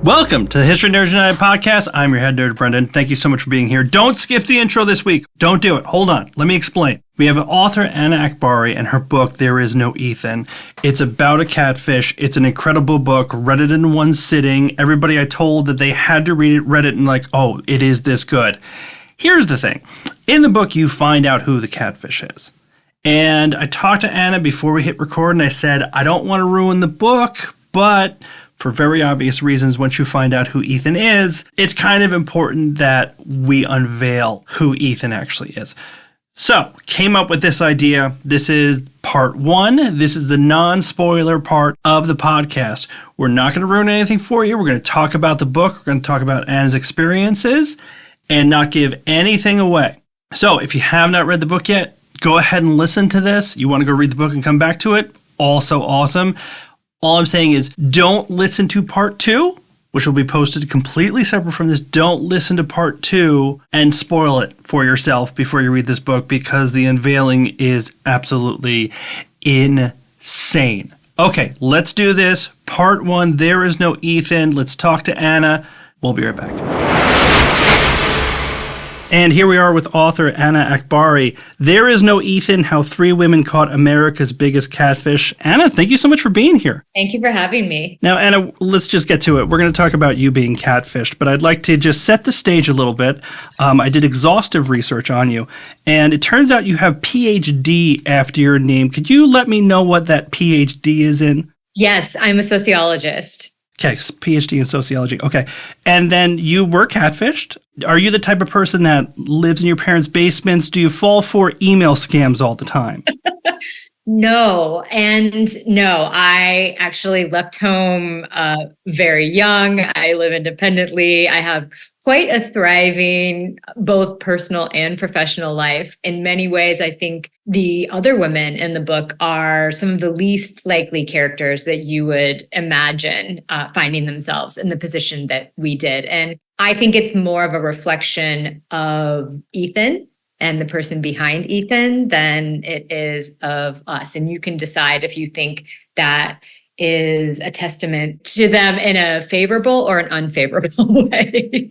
Welcome to the History Nerds United podcast. I'm your head nerd, Brendan. Thank you so much for being here. Don't skip the intro this week. Don't do it. Hold on. Let me explain. We have an author, Anna Akbari, and her book, There Is No Ethan. It's about a catfish. It's an incredible book. Read it in one sitting. Everybody I told that they had to read it and like, oh, it is this good. Here's the thing. In the book, you find out who the catfish is. And I talked to Anna before we hit record, and I said, I don't want to ruin the book, but for very obvious reasons, once you find out who Ethan is, it's kind of important that we unveil who Ethan actually is. So, came up with this idea. This is part one. This is the non-spoiler part of the podcast. We're not going to ruin anything for you. We're going to talk about the book. We're going to talk about Anna's experiences and not give anything away. So, if you have not read the book yet, go ahead and listen to this. You want to go read the book and come back to it? Also awesome. All I'm saying is don't listen to part two, which will be posted completely separate from this. Don't listen to part two and spoil it for yourself before you read this book because the unveiling is absolutely insane. Okay, let's do this. Part one, There Is No Ethan. Let's talk to Anna. We'll be right back. And here we are with author Anna Akbari. There Is No Ethan, How Three Women Caught America's Biggest Catfish. Anna, thank you so much for being here. Thank you for having me. Now, Anna, let's just get to it. We're going to talk about you being catfished, but I'd like to just set the stage a little bit. I did exhaustive research on you, and it turns out you have PhD after your name. Could you let me know what that PhD is in? Yes, I'm a sociologist. Okay, PhD in sociology. Okay. And then you were catfished. Are you the type of person that lives in your parents' basements? Do you fall for email scams all the time? No. And no, I actually left home very young. I live independently. I have quite a thriving, both personal and professional life. In many ways, I think the other women in the book are some of the least likely characters that you would imagine finding themselves in the position that we did. And I think it's more of a reflection of Ethan and the person behind Ethan than it is of us. And you can decide if you think that is a testament to them in a favorable or an unfavorable way.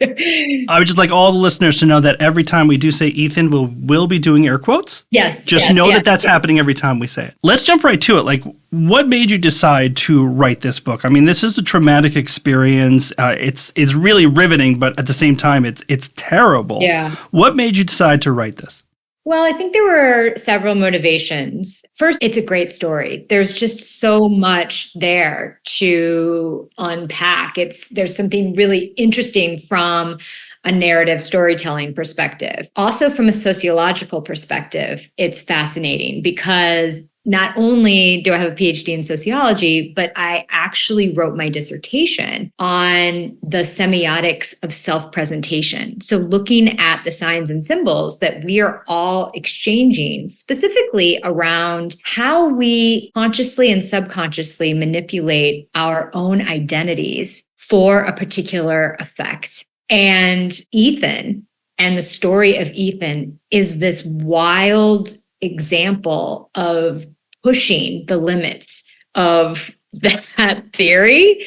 I would just like all the listeners to know that every time we do say Ethan, we'll be doing air quotes. Yes. Just know that that's happening every time we say it. Let's jump right to it. Like, what made you decide to write this book? I mean, this is a traumatic experience. It's really riveting, but at the same time, it's terrible. Yeah. What made you decide to write this? Well, I think there were several motivations. First, it's a great story. There's just so much there to unpack. There's something really interesting from a narrative storytelling perspective. Also, from a sociological perspective, it's fascinating because not only do I have a PhD in sociology, but I actually wrote my dissertation on the semiotics of self-presentation. So looking at the signs and symbols that we are all exchanging, specifically around how we consciously and subconsciously manipulate our own identities for a particular effect. And Ethan and the story of Ethan is this wild example of pushing the limits of that theory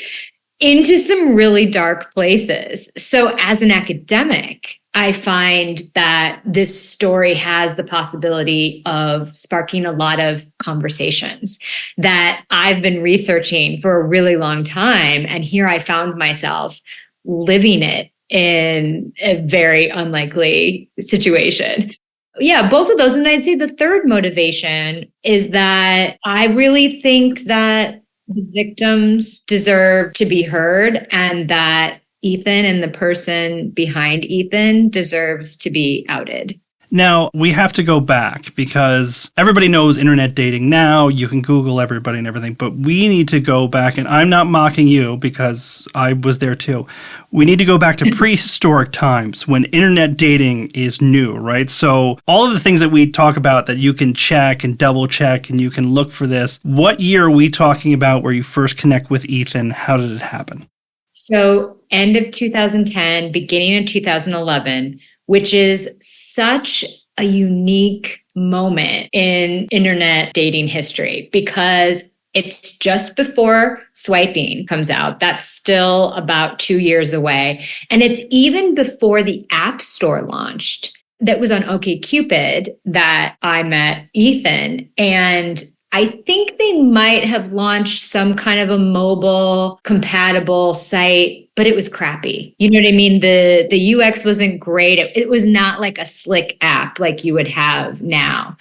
into some really dark places. So as an academic, I find that this story has the possibility of sparking a lot of conversations that I've been researching for a really long time. And here I found myself living it in a very unlikely situation. Yeah, both of those. And I'd say the third motivation is that I really think that the victims deserve to be heard and that Ethan and the person behind Ethan deserves to be outed. Now, we have to go back because everybody knows internet dating now. You can Google everybody and everything, but we need to go back, and I'm not mocking you because I was there too. We need to go back to prehistoric times when internet dating is new, right? So all of the things that we talk about that you can check and double check and you can look for this, what year are we talking about where you first connect with Ethan? How did it happen? So end of 2010, beginning of 2011, which is such a unique moment in internet dating history because It's just before swiping comes out. That's still about 2 years away. And it's even before the App Store launched. That was on OkCupid that I met Ethan. And I think they might have launched some kind of a mobile compatible site, but it was crappy. You know what I mean? The UX wasn't great. It was not like a slick app like you would have now,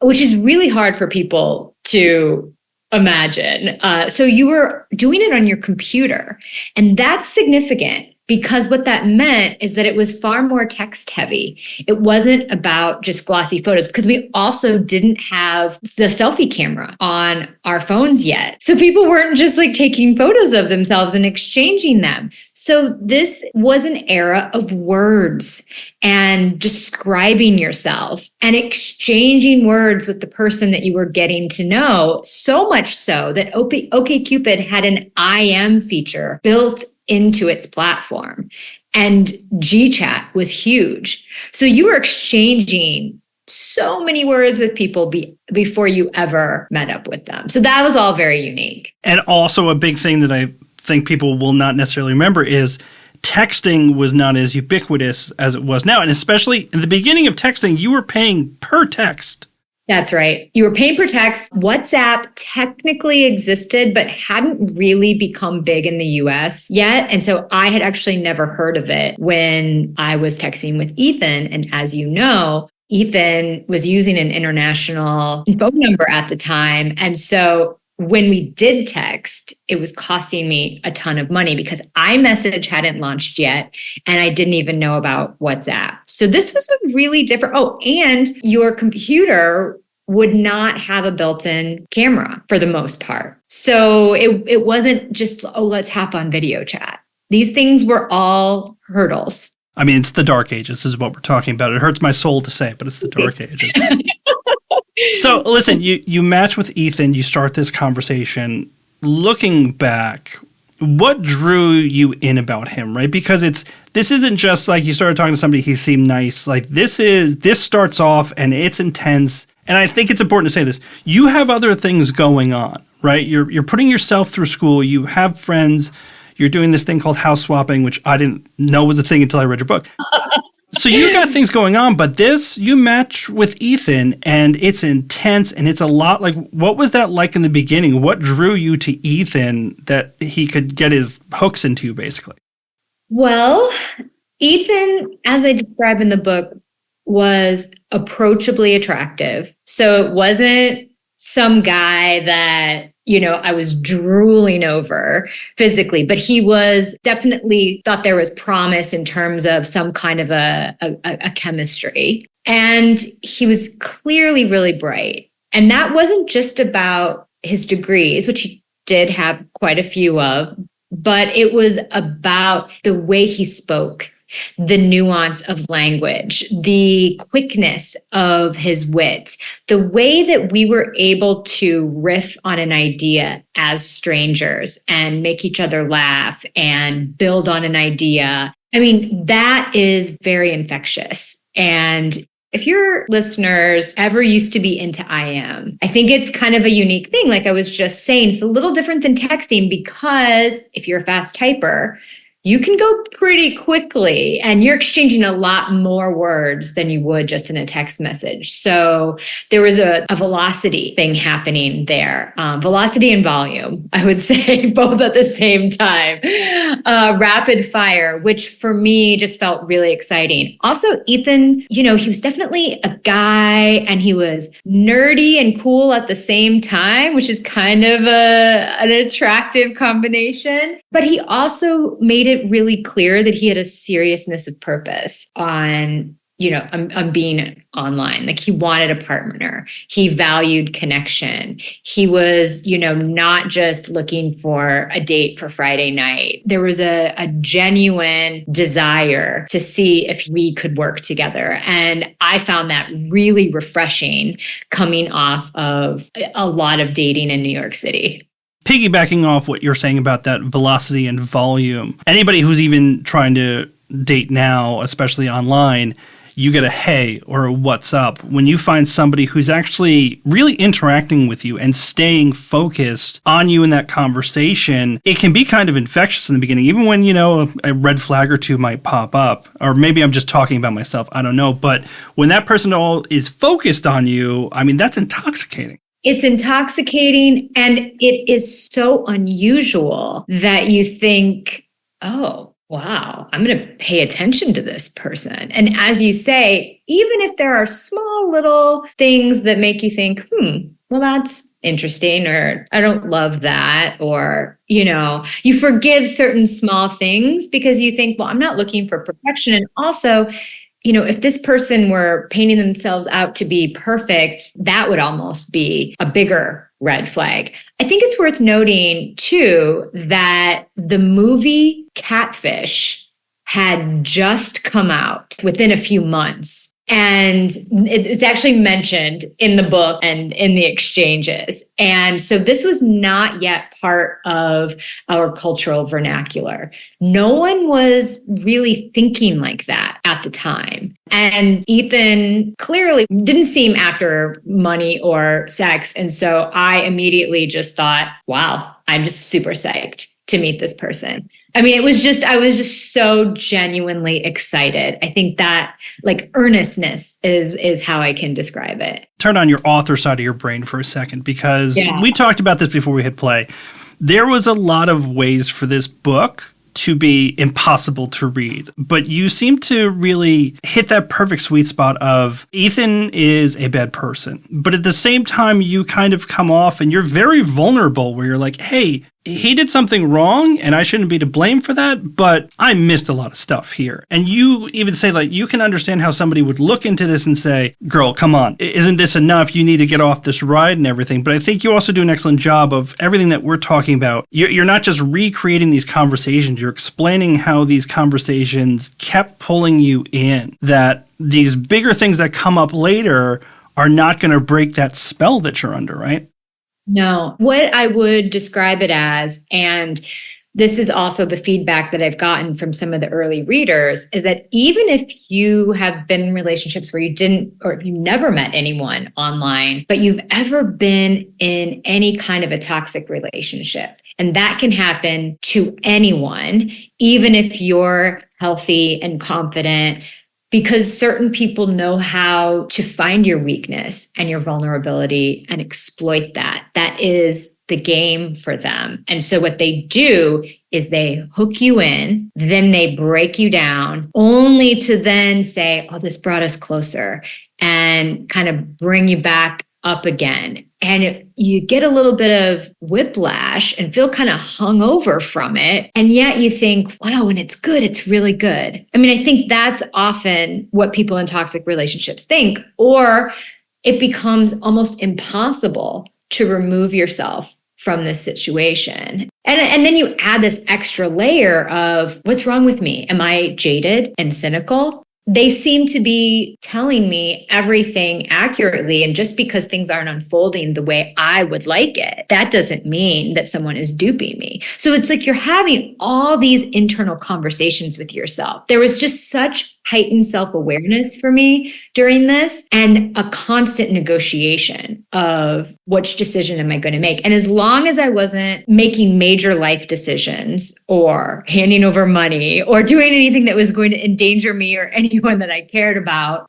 which is really hard for people to imagine. So you were doing it on your computer, and that's significant. Because what that meant is that it was far more text heavy. It wasn't about just glossy photos, because we also didn't have the selfie camera on our phones yet. So people weren't just like taking photos of themselves and exchanging them. So this was an era of words and describing yourself and exchanging words with the person that you were getting to know, so much so that OkCupid had an IM feature built into its platform. And GChat was huge. So you were exchanging so many words with people before you ever met up with them. So that was all very unique. And also a big thing that I think people will not necessarily remember is texting was not as ubiquitous as it was now. And especially in the beginning of texting, you were paying per text. That's right. You were paying per text. WhatsApp technically existed, but hadn't really become big in the US yet. And so I had actually never heard of it when I was texting with Ethan. And as you know, Ethan was using an international phone number at the time. And so when we did text, it was costing me a ton of money because iMessage hadn't launched yet, and I didn't even know about WhatsApp. So this was a really different, and your computer would not have a built-in camera for the most part. So it wasn't just, let's hop on video chat. These things were all hurdles. I mean, it's the dark ages is what we're talking about. It hurts my soul to say, but it's the dark ages. So listen, you match with Ethan, you start this conversation. Looking back, what drew you in about him, right? Because this isn't just like you started talking to somebody, he seemed nice. Like this starts off and it's intense. And I think it's important to say this. You have other things going on, right? You're putting yourself through school. You have friends. You're doing this thing called house swapping, which I didn't know was a thing until I read your book. So you got things going on, but you match with Ethan and it's intense and it's a lot. Like, what was that like in the beginning? What drew you to Ethan that he could get his hooks into you, basically? Well, Ethan, as I describe in the book, was approachably attractive. So it wasn't some guy that, I was drooling over physically, but he was definitely thought there was promise in terms of some kind of a chemistry. And he was clearly really bright. And that wasn't just about his degrees, which he did have quite a few of, but it was about the way he spoke, the nuance of language, the quickness of his wit, the way that we were able to riff on an idea as strangers and make each other laugh and build on an idea. I mean, that is very infectious. And if your listeners ever used to be into IM, I think it's kind of a unique thing. Like I was just saying, it's a little different than texting because if you're a fast typer, you can go pretty quickly and you're exchanging a lot more words than you would just in a text message. So there was a velocity thing happening there. Velocity and volume, I would say, both at the same time. Rapid fire, which for me just felt really exciting. Also, Ethan, he was definitely a guy and he was nerdy and cool at the same time, which is kind of an attractive combination. But he also made it really clear that he had a seriousness of purpose on being online. Like he wanted a partner. He valued connection. He was, not just looking for a date for Friday night. There was a genuine desire to see if we could work together. And I found that really refreshing coming off of a lot of dating in New York City. Piggybacking off what you're saying about that velocity and volume, anybody who's even trying to date now, especially online, you get a hey or a what's up. When you find somebody who's actually really interacting with you and staying focused on you in that conversation, it can be kind of infectious in the beginning, even when, a red flag or two might pop up. Or maybe I'm just talking about myself. I don't know. But when that person all is focused on you, I mean, that's intoxicating. It's intoxicating, and it is so unusual that you think, oh, wow, I'm going to pay attention to this person. And as you say, even if there are small little things that make you think, well, that's interesting, or I don't love that, or, you forgive certain small things because you think, well, I'm not looking for perfection. And also, if this person were painting themselves out to be perfect, that would almost be a bigger red flag. I think it's worth noting, too, that the movie Catfish had just come out within a few months. And it's actually mentioned in the book and in the exchanges. And so this was not yet part of our cultural vernacular. No one was really thinking like that at the time. And Ethan clearly didn't seem after money or sex. And so I immediately just thought, wow, I'm just super psyched to meet this person. I mean, I was just so genuinely excited. I think that earnestness is how I can describe it. Turn on your author side of your brain for a second, because we talked about this before we hit play. There was a lot of ways for this book to be impossible to read, but you seem to really hit that perfect sweet spot of Ethan is a bad person, but at the same time you kind of come off and you're very vulnerable, where you're like, hey, he did something wrong and I shouldn't be to blame for that, but I missed a lot of stuff here. And you even say, you can understand how somebody would look into this and say, girl, come on, isn't this enough? You need to get off this ride and everything. But I think you also do an excellent job of everything that we're talking about. You're not just recreating these conversations, you're explaining how these conversations kept pulling you in, that these bigger things that come up later are not going to break that spell that you're under, right? No, what I would describe it as, and this is also the feedback that I've gotten from some of the early readers, is that even if you have been in relationships where you didn't, or if you never met anyone online, but you've ever been in any kind of a toxic relationship, and that can happen to anyone, even if you're healthy and confident, because certain people know how to find your weakness and your vulnerability and exploit that. That is the game for them. And so what they do is they hook you in, then they break you down, only to then say, oh, this brought us closer, and kind of bring you back up again. And if you get a little bit of whiplash and feel kind of hungover from it, and yet you think, wow, when it's good, it's really good. I mean, I think that's often what people in toxic relationships think, or it becomes almost impossible to remove yourself from this situation. And then you add this extra layer of, what's wrong with me? Am I jaded and cynical? They seem to be telling me everything accurately. And just because things aren't unfolding the way I would like it, that doesn't mean that someone is duping me. So it's like you're having all these internal conversations with yourself. There was just such heightened self-awareness for me during this, and a constant negotiation of which decision am I going to make. And as long as I wasn't making major life decisions or handing over money or doing anything that was going to endanger me or anyone that I cared about,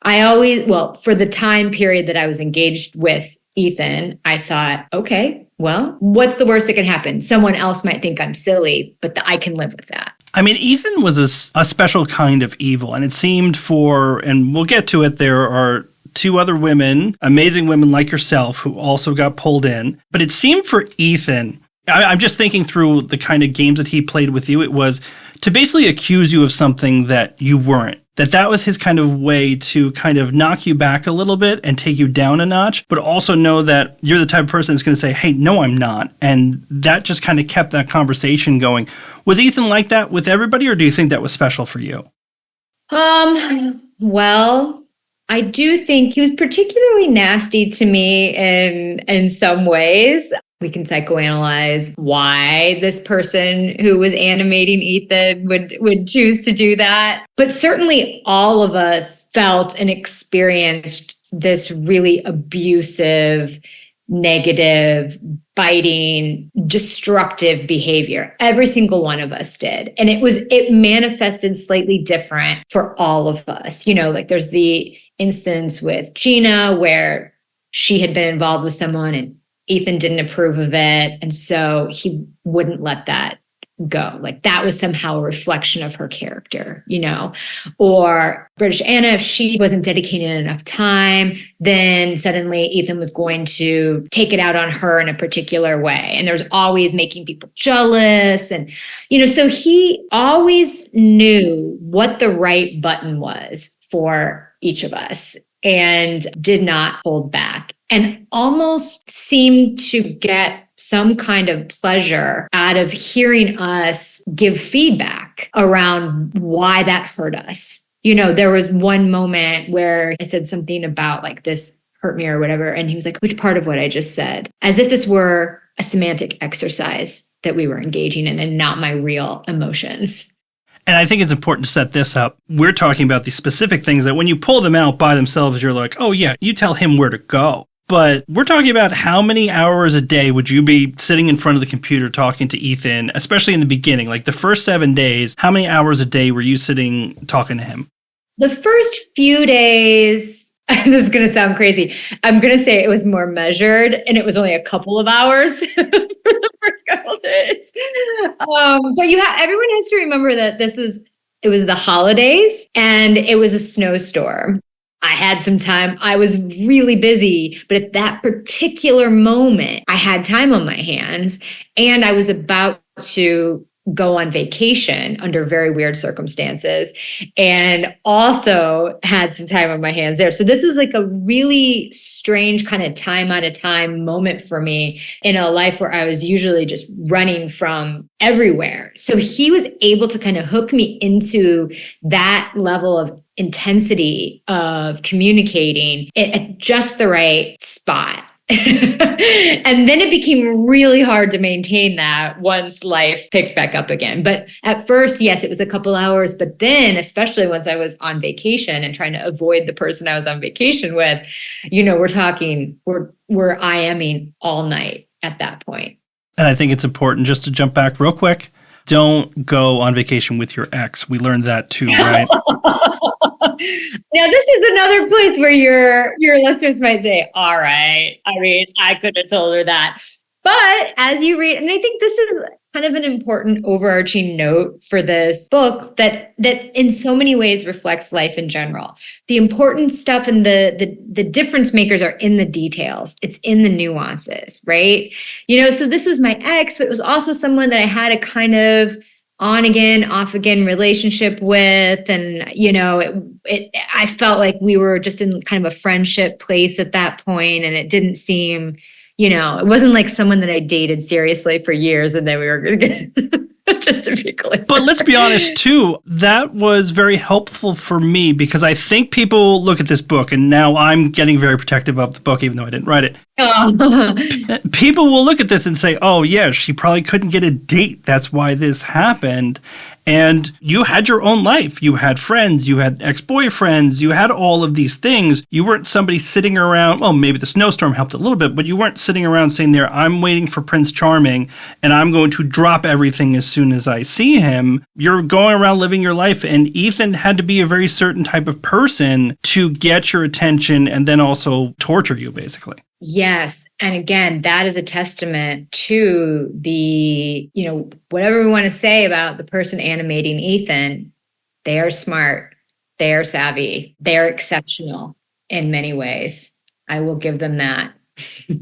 for the time period that I was engaged with Ethan, I thought, okay, well, what's the worst that can happen? Someone else might think I'm silly, but I can live with that. I mean, Ethan was a special kind of evil, and it seemed and we'll get to it, there are two other women, amazing women like yourself, who also got pulled in. But it seemed for Ethan, I'm just thinking through the kind of games that he played with you, it was to basically accuse you of something that you weren't. That was his kind of way to kind of knock you back a little bit and take you down a notch, but also know that you're the type of person that's going to say, hey, no, I'm not. And that just kind of kept that conversation going. Was Ethan like that with everybody, or do you think that was special for you? Well, I do think he was particularly nasty to me in some ways. We can psychoanalyze why this person who was animating Ethan would choose to do that. But certainly all of us felt and experienced this really abusive, negative, biting, destructive behavior. Every single one of us did. And it manifested slightly different for all of us. Like there's the instance with Gina where she had been involved with someone and Ethan didn't approve of it. And so he wouldn't let that go. Like that was somehow a reflection of her character, or British Anna, if she wasn't dedicating enough time, then suddenly Ethan was going to take it out on her in a particular way. And there's always making people jealous. And, so he always knew what the right button was for each of us and did not hold back and almost seemed to get some kind of pleasure out of hearing us give feedback around why that hurt us. There was one moment where I said something about like this hurt me or whatever. And he was like, which part of what I just said? As if this were a semantic exercise that we were engaging in and not my real emotions. And I think it's important to set this up. We're talking about these specific things that when you pull them out by themselves, you're like, oh yeah, you tell him where to go. But we're talking about how many hours a day would you be sitting in front of the computer talking to Ethan, especially in the beginning, like the first 7 days, how many hours a day were you sitting talking to him? The first few days, this is going to sound crazy. I'm going to say it was more measured and it was only a couple of hours for the first couple of days. But everyone has to remember that it was the holidays and it was a snowstorm. I had some time. I was really busy, but at that particular moment, I had time on my hands and I was about to go on vacation under very weird circumstances and also had some time on my hands there. So this was like a really strange kind of time out of time moment for me in a life where I was usually just running from everywhere. So he was able to kind of hook me into that level of intensity of communicating at just the right spot. And then it became really hard to maintain that once life picked back up again. But at first, yes, it was a couple hours. But then, especially once I was on vacation and trying to avoid the person I was on vacation with, we're IMing all night at that point. And I think it's important just to jump back real quick. Don't go on vacation with your ex. We learned that too, right? Now, this is another place where your listeners might say, all right, I mean, I could have told her that. But as you read, and I think this is kind of an important overarching note for this book that in so many ways reflects life in general. The important stuff and the difference makers are in the details. It's in the nuances, right? So this was my ex, but it was also someone that I had a kind of on again, off again relationship with. And, I felt like we were just in kind of a friendship place at that point, and it didn't seem, it wasn't like someone that I dated seriously for years and then we were going to get just to be clear. But let's be honest too, that was very helpful for me because I think people look at this book, and now I'm getting very protective of the book even though I didn't write it. People will look at this and say, oh yeah, she probably couldn't get a date. That's why this happened. And you had your own life. You had friends, you had ex-boyfriends, you had all of these things. You weren't somebody sitting around, well, maybe the snowstorm helped a little bit, but you weren't sitting around saying there, I'm waiting for Prince Charming and I'm going to drop everything as soon as I see him. You're going around living your life, and Ethan had to be a very certain type of person to get your attention and then also torture you, basically. Yes. And again, that is a testament to the, whatever we want to say about the person animating Ethan, they are smart, they are savvy, they are exceptional in many ways. I will give them that.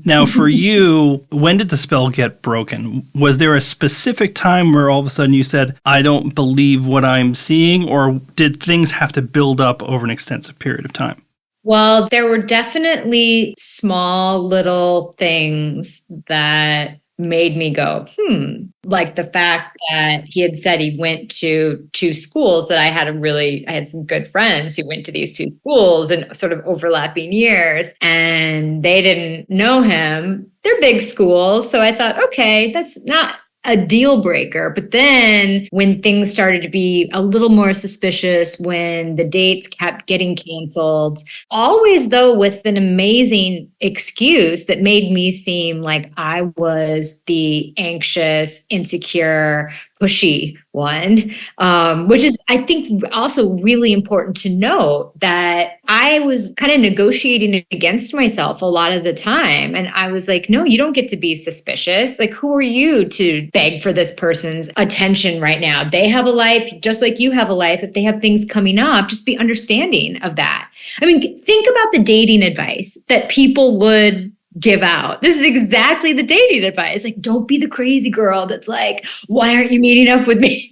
Now, for you, when did the spell get broken? Was there a specific time where all of a sudden you said, I don't believe what I'm seeing, or did things have to build up over an extensive period of time? Well, there were definitely small little things that made me go, like the fact that he had said he went to two schools that I had some good friends who went to these two schools in sort of overlapping years, and they didn't know him. They're big schools. So I thought, okay, that's not a deal breaker. But then when things started to be a little more suspicious, when the dates kept getting canceled, always though with an amazing excuse that made me seem like I was the anxious, insecure, pushy one, which is, I think, also really important to note that I was kind of negotiating against myself a lot of the time. And I was like, no, you don't get to be suspicious. Like, who are you to beg for this person's attention right now? They have a life just like you have a life. If they have things coming up, just be understanding of that. I mean, think about the dating advice that people would give out. This is exactly the dating advice. Like, don't be the crazy girl that's like, why aren't you meeting up with me?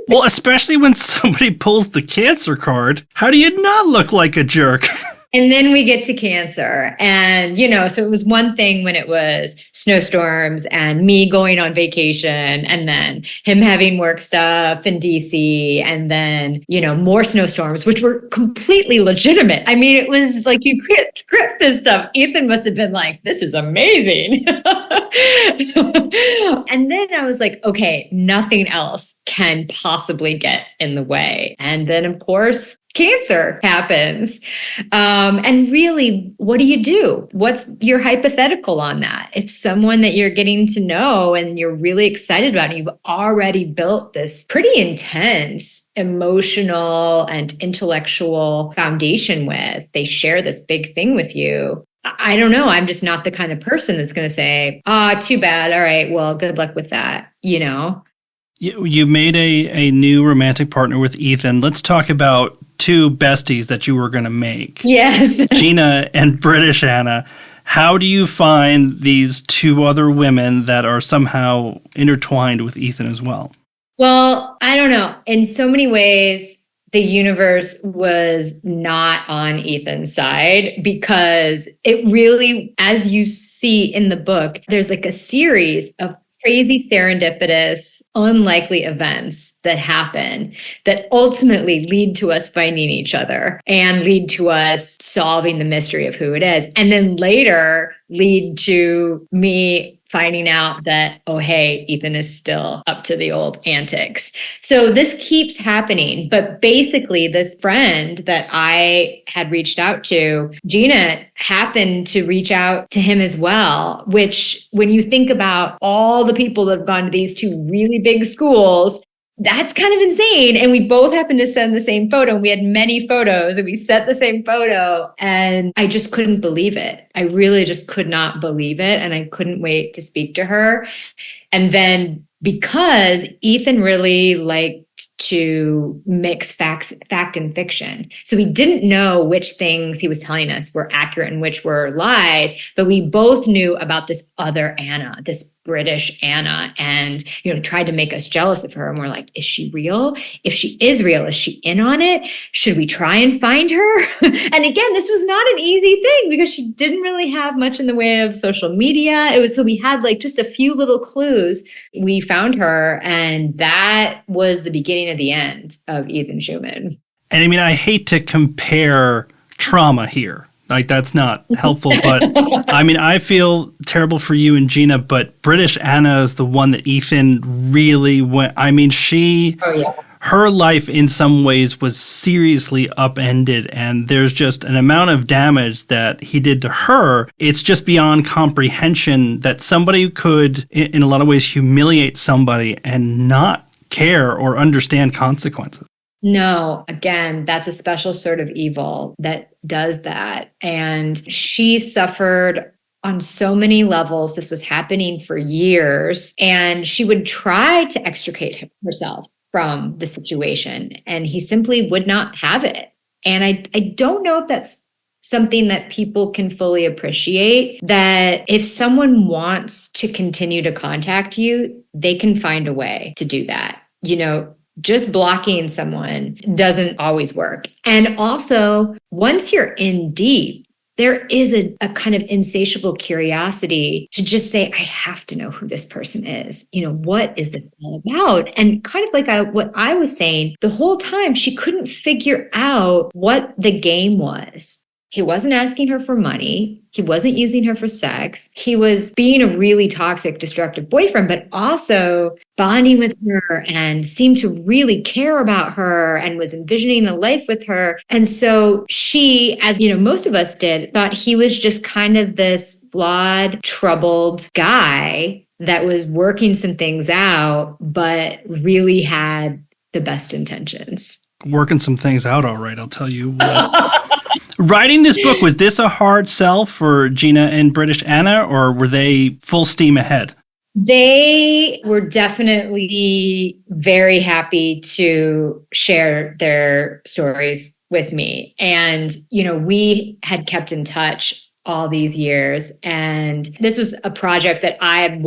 Well, especially when somebody pulls the Cancer card, how do you not look like a jerk? And then we get to Cancer. And, so it was one thing when it was snowstorms and me going on vacation and then him having work stuff in DC and then, more snowstorms, which were completely legitimate. I mean, it was like, you couldn't script this stuff. Ethan must have been like, this is amazing. And then I was like, okay, nothing else can possibly get in the way. And then, of course, Cancer happens. And really, what do you do? What's your hypothetical on that? If someone that you're getting to know and you're really excited about, and you've already built this pretty intense emotional and intellectual foundation with, they share this big thing with you. I don't know. I'm just not the kind of person that's going to say, too bad. All right, well, good luck with that, You made a new romantic partner with Ethan. Let's talk about two besties that you were going to make. Yes. Gina and British Anna. How do you find these two other women that are somehow intertwined with Ethan as well? Well, I don't know. In so many ways, the universe was not on Ethan's side because it really, as you see in the book, there's like a series of crazy serendipitous, unlikely events that happen that ultimately lead to us finding each other and lead to us solving the mystery of who it is. And then later lead to me finding out that, oh, hey, Ethan is still up to the old antics. So this keeps happening. But basically, this friend that I had reached out to, Gina, happened to reach out to him as well, which when you think about all the people that have gone to these two really big schools, that's kind of insane. And we both happened to send the same photo. We had many photos and we sent the same photo. And I just couldn't believe it. I really just could not believe it. And I couldn't wait to speak to her. And then because Ethan really liked to mix fact and fiction. So we didn't know which things he was telling us were accurate and which were lies, but we both knew about this other Anna, this British Anna, and, tried to make us jealous of her. And we're like, is she real? If she is real, is she in on it? Should we try and find her? And again, this was not an easy thing because she didn't really have much in the way of social media. So we had like just a few little clues. We found her, and that was the beginning of the end of Ethan Schumann. And I mean, I hate to compare trauma here. Like, that's not helpful, but I mean, I feel terrible for you and Gina, but British Anna is the one that Ethan really went. I mean, her life in some ways was seriously upended, and there's just an amount of damage that he did to her. It's just beyond comprehension that somebody could, in a lot of ways, humiliate somebody and not care or understand consequences. No, again, that's a special sort of evil that does that. And she suffered on so many levels. This was happening for years, and she would try to extricate herself from the situation, and he simply would not have it. And I don't know if that's something that people can fully appreciate, that if someone wants to continue to contact you, they can find a way to do that. Just blocking someone doesn't always work. And also, once you're in deep, there is a kind of insatiable curiosity to just say, I have to know who this person is. What is this all about? And kind of like what I was saying, the whole time she couldn't figure out what the game was. He wasn't asking her for money. He wasn't using her for sex. He was being a really toxic, destructive boyfriend, but also bonding with her and seemed to really care about her and was envisioning a life with her. And so she, as most of us did, thought he was just kind of this flawed, troubled guy that was working some things out, but really had the best intentions. Working some things out, all right, I'll tell you what. Writing this book, was this a hard sell for Gina and British Anna, or were they full steam ahead? They were definitely very happy to share their stories with me. And, we had kept in touch all these years. And this was a project that I had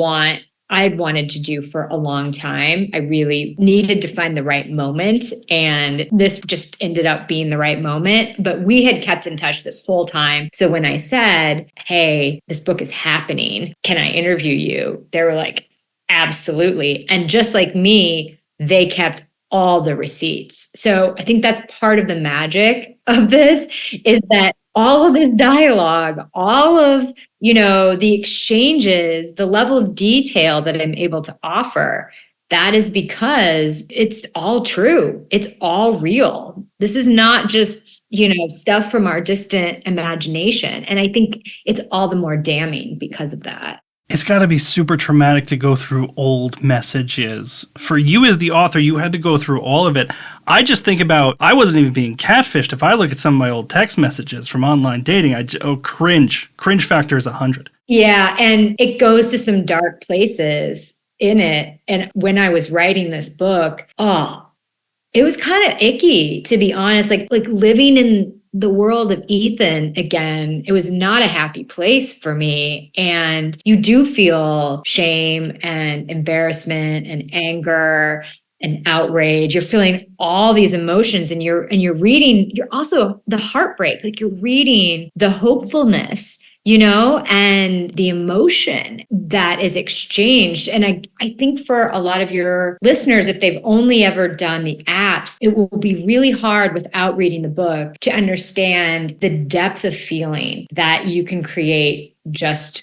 wanted to do for a long time. I really needed to find the right moment. And this just ended up being the right moment. But we had kept in touch this whole time. So when I said, hey, this book is happening, can I interview you? They were like, absolutely. And just like me, they kept all the receipts. So I think that's part of the magic of this, is that all of this dialogue, all of, the exchanges, the level of detail that I'm able to offer, that is because it's all true. It's all real. This is not just, stuff from our distant imagination. And I think it's all the more damning because of that. It's got to be super traumatic to go through old messages. For you as the author, you had to go through all of it. I just think about, I wasn't even being catfished. If I look at some of my old text messages from online dating, cringe. Cringe factor is 100. Yeah, and it goes to some dark places in it. And when I was writing this book, it was kind of icky, to be honest. Like living in the world of Ethan again, it was not a happy place for me. And you do feel shame and embarrassment and anger and outrage. You're feeling all these emotions, and you're reading, you're also the heartbreak, like you're reading the hopefulness, and the emotion that is exchanged. And I think for a lot of your listeners, if they've only ever done the apps, it will be really hard without reading the book to understand the depth of feeling that you can create just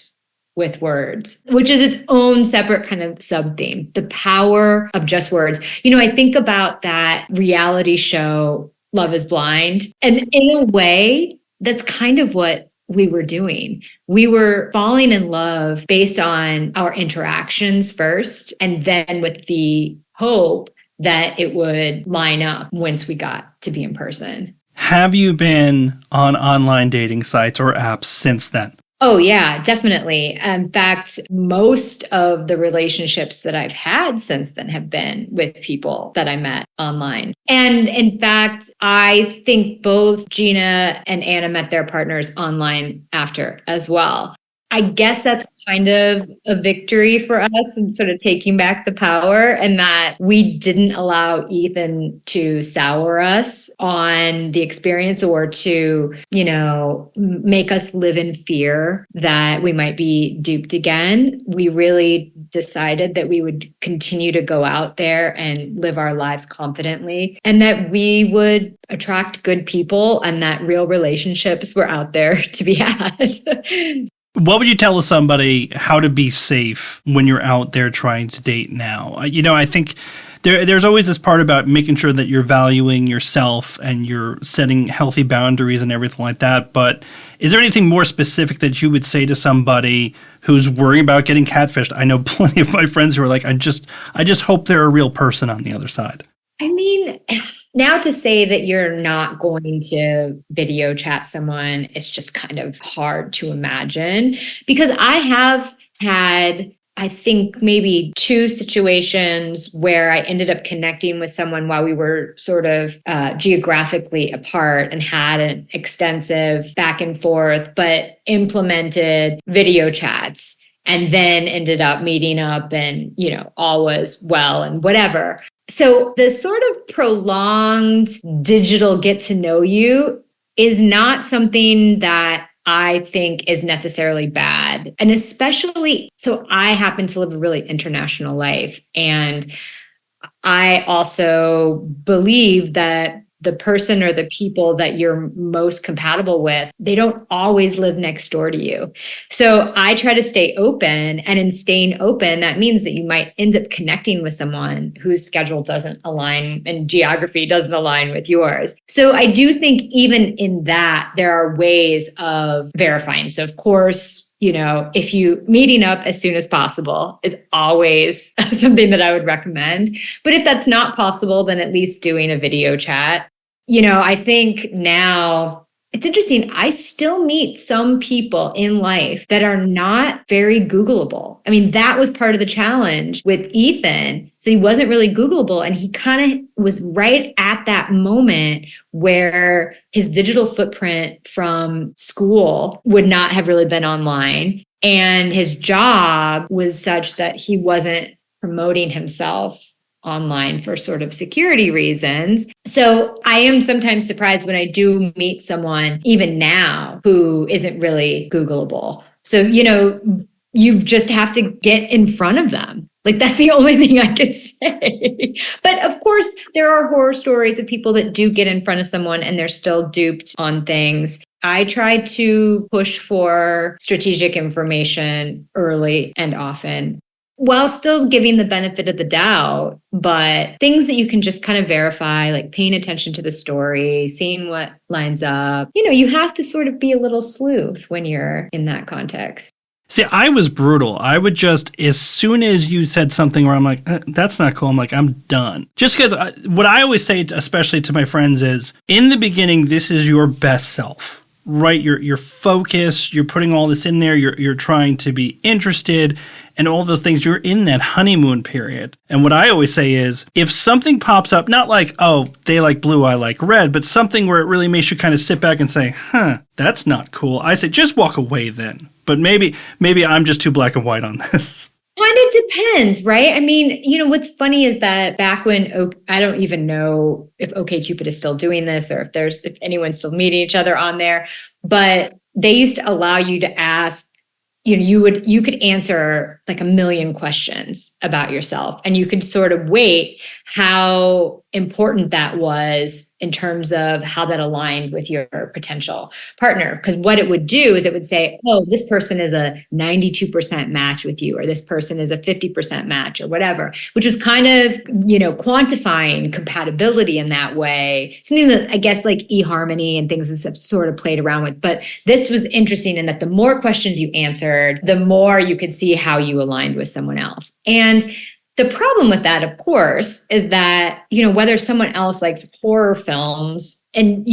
with words, which is its own separate kind of sub-theme, the power of just words. I think about that reality show, Love is Blind. And in a way, that's kind of what we were doing. We were falling in love based on our interactions first, and then with the hope that it would line up once we got to be in person. Have you been on online dating sites or apps since then? Oh, yeah, definitely. In fact, most of the relationships that I've had since then have been with people that I met online. And in fact, I think both Gina and Anna met their partners online after as well. I guess that's kind of a victory for us and sort of taking back the power, and that we didn't allow Ethan to sour us on the experience or to, make us live in fear that we might be duped again. We really decided that we would continue to go out there and live our lives confidently, and that we would attract good people, and that real relationships were out there to be had. What would you tell somebody how to be safe when you're out there trying to date now? I think there's always this part about making sure that you're valuing yourself and you're setting healthy boundaries and everything like that. But is there anything more specific that you would say to somebody who's worrying about getting catfished? I know plenty of my friends who are like, I just hope they're a real person on the other side. I mean, now to say that you're not going to video chat someone, it's just kind of hard to imagine, because I have had, I think, maybe 2 situations where I ended up connecting with someone while we were sort of geographically apart and had an extensive back and forth, but implemented video chats, and then ended up meeting up and, all was well and whatever. So the sort of prolonged digital get to know you is not something that I think is necessarily bad. And especially, so I happen to live a really international life. And I also believe that the person or the people that you're most compatible with, they don't always live next door to you. So I try to stay open. And in staying open, that means that you might end up connecting with someone whose schedule doesn't align and geography doesn't align with yours. So I do think even in that, there are ways of verifying. So of course, if you meeting up as soon as possible is always something that I would recommend. But if that's not possible, then at least doing a video chat. I think now it's interesting. I still meet some people in life that are not very Googleable. I mean, that was part of the challenge with Ethan. So he wasn't really Googleable, and he kind of was right at that moment where his digital footprint from school would not have really been online. And his job was such that he wasn't promoting himself online for sort of security reasons. So I am sometimes surprised when I do meet someone, even now, who isn't really Googleable. So, you just have to get in front of them. Like, that's the only thing I could say. But of course, there are horror stories of people that do get in front of someone and they're still duped on things. I try to push for strategic information early and often, while still giving the benefit of the doubt, but things that you can just kind of verify, like paying attention to the story, seeing what lines up. You have to sort of be a little sleuth when you're in that context. See, I was brutal. I would just, as soon as you said something where I'm like, that's not cool, I'm like, I'm done. Just because what I always say, especially to my friends, is in the beginning, this is your best self, right? You're focused, you're putting all this in there, you're trying to be interested, and all those things. You're in that honeymoon period. And what I always say is, if something pops up, not like, oh, they like blue, I like red, but something where it really makes you kind of sit back and say, that's not cool. I say, just walk away then. But maybe I'm just too black and white on this. Kind of depends, right? I mean, what's funny is that back when, I don't even know if OkCupid is still doing this or if anyone's still meeting each other on there, but they used to allow you to ask, you could answer like a million questions about yourself, and you could sort of weight how important that was in terms of how that aligned with your potential partner. Because what it would do is it would say, oh, this person is a 92% match with you, or this person is a 50% match, or whatever, which was kind of, quantifying compatibility in that way. Something that I guess like eHarmony and things have sort of played around with. But this was interesting in that the more questions you answered, the more you could see how you aligned with someone else. And the problem with that, of course, is that, whether someone else likes horror films and,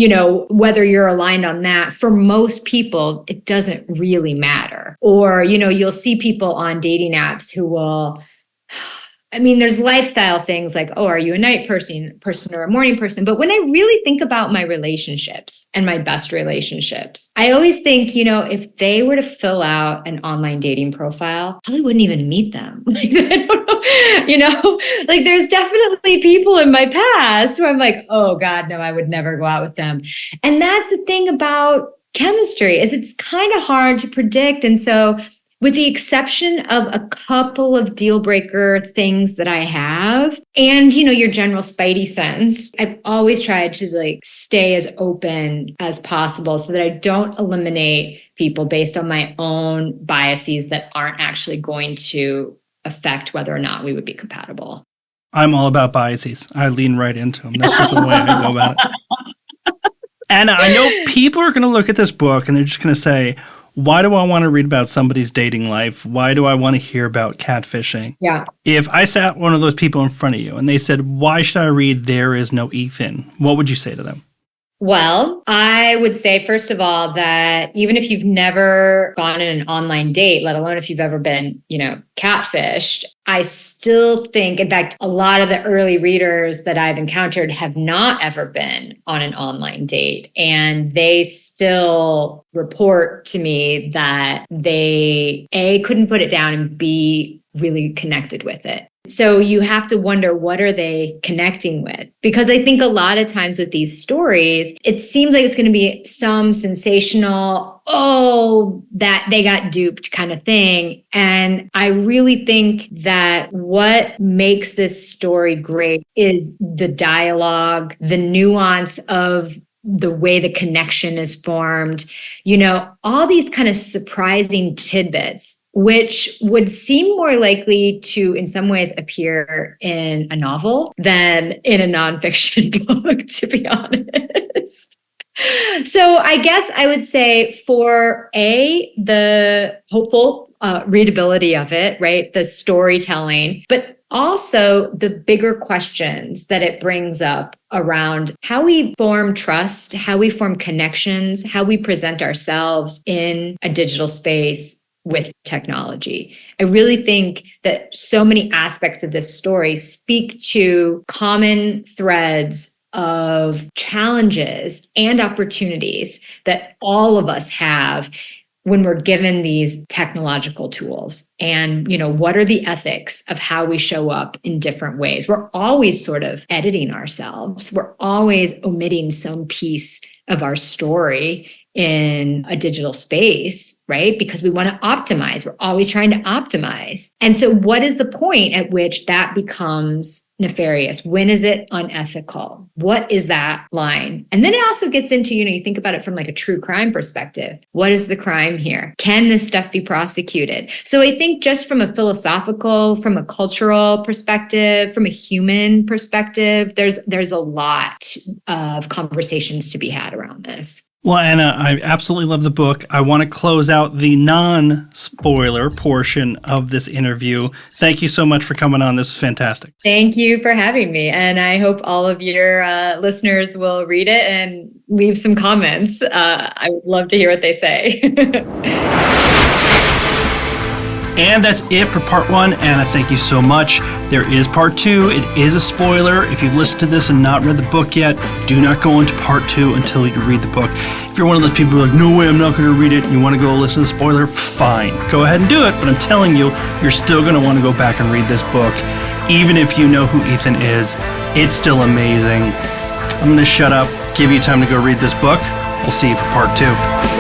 whether you're aligned on that, for most people, it doesn't really matter. Or, you'll see people on dating apps who will, there's lifestyle things like, oh, are you a night person or a morning person? But when I really think about my relationships and my best relationships, I always think, if they were to fill out an online dating profile, I probably wouldn't even meet them. Like, I don't know, like there's definitely people in my past who I'm like, oh God, no, I would never go out with them. And that's the thing about chemistry, is it's kind of hard to predict. And so, with the exception of a couple of deal breaker things that I have and, your general spidey sense, I've always tried to stay as open as possible so that I don't eliminate people based on my own biases that aren't actually going to affect whether or not we would be compatible. I'm all about biases. I lean right into them. That's just the way I go about it. And I know people are going to look at this book and they're just going to say, why do I want to read about somebody's dating life? Why do I want to hear about catfishing? Yeah. If I sat one of those people in front of you and they said, why should I read There Is No Ethan? What would you say to them? Well, I would say, first of all, that even if you've never gone on an online date, let alone if you've ever been, catfished, I still think, in fact, a lot of the early readers that I've encountered have not ever been on an online date. And they still report to me that they, A, couldn't put it down, and B, really connected with it. So you have to wonder, what are they connecting with? Because I think a lot of times with these stories, it seems like it's going to be some sensational, oh, that they got duped kind of thing. And I really think that what makes this story great is the dialogue, the nuance of the way the connection is formed, all these kind of surprising tidbits, which would seem more likely to, in some ways, appear in a novel than in a nonfiction book, to be honest. So I guess I would say for the hopeful readability of it, right? The storytelling, but also the bigger questions that it brings up around how we form trust, how we form connections, how we present ourselves in a digital space with technology. I really think that so many aspects of this story speak to common threads of challenges and opportunities that all of us have when we're given these technological tools. And, what are the ethics of how we show up in different ways? We're always sort of editing ourselves. We're always omitting some piece of our story in a digital space, right? Because we want to optimize. We're always trying to optimize. And so what is the point at which that becomes nefarious? When is it unethical? What is that line? And then it also gets into, you think about it from like a true crime perspective. What is the crime here? Can this stuff be prosecuted? So I think just from a philosophical, from a cultural perspective, from a human perspective, there's a lot of conversations to be had around this. Well, Anna, I absolutely love the book. I want to close out the non-spoiler portion of this interview. Thank you so much for coming on. This is fantastic. Thank you for having me. And I hope all of your listeners will read it and leave some comments. I would love to hear what they say. And that's it for part one. Anna, thank you so much. There is part two. It is a spoiler. If you've listened to this and not read the book yet, do not go into part two until you read the book. If you're one of those people who are like, no way, I'm not going to read it, and you want to go listen to the spoiler, fine. Go ahead and do it. But I'm telling you, you're still going to want to go back and read this book. Even if you know who Ethan is, it's still amazing. I'm going to shut up, give you time to go read this book. We'll see you for part two.